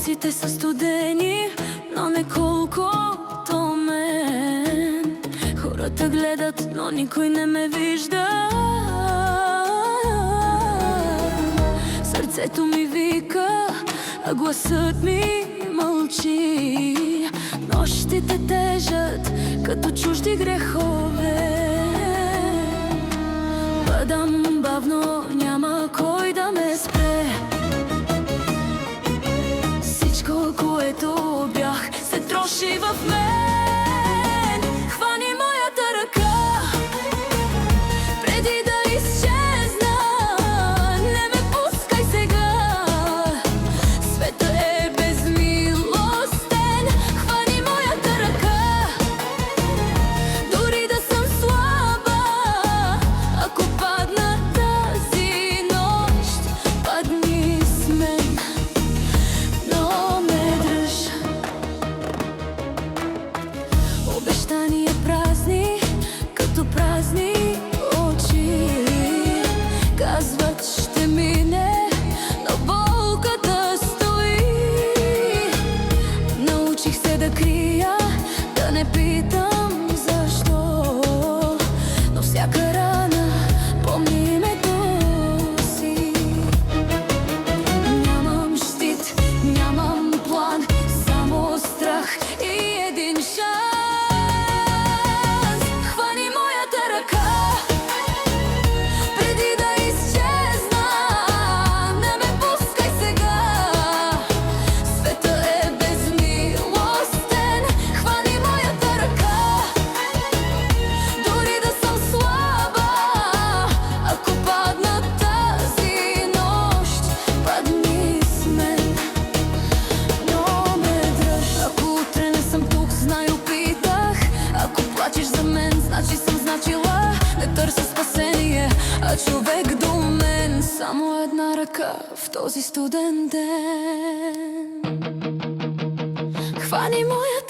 улиците са студени, но не колкото мен. Хората гледат, но никой не ме вижда. Сърцето ми вика, а гласът ми мълчи. Нощите тежат като чужди грехове. Падам бавно, няма кой да ме спре. Всичко, което бях, се троши в мен. Хвани моята ръка, преди да изчезна. Не ме пускай сега, света е безмилостен. Хвани моята ръка, дори да съм слаба. Ако падна тази нощ, падни с мен, но ме дръж. Обещания празни, като празни очи. Казват, ще мине, но болката стои. Научих се да крия, да не питам защо, но всяка рана помни името си. Нямам щит, нямам план, само страх и един шанс. Хвани моята ръка, преди да изчезна. Не ме пускай сега, света е безмилостен. Хвани моята ръка, дори да съм слаба. Ако падна тази нощ, падни с мен, но ме дръж. Ако утре не съм тук, знай опитах. Ако плачеш за мен, значи съм значила. Не търся спасение, а човек до мен. Само една ръка в този студен ден. Хвани моя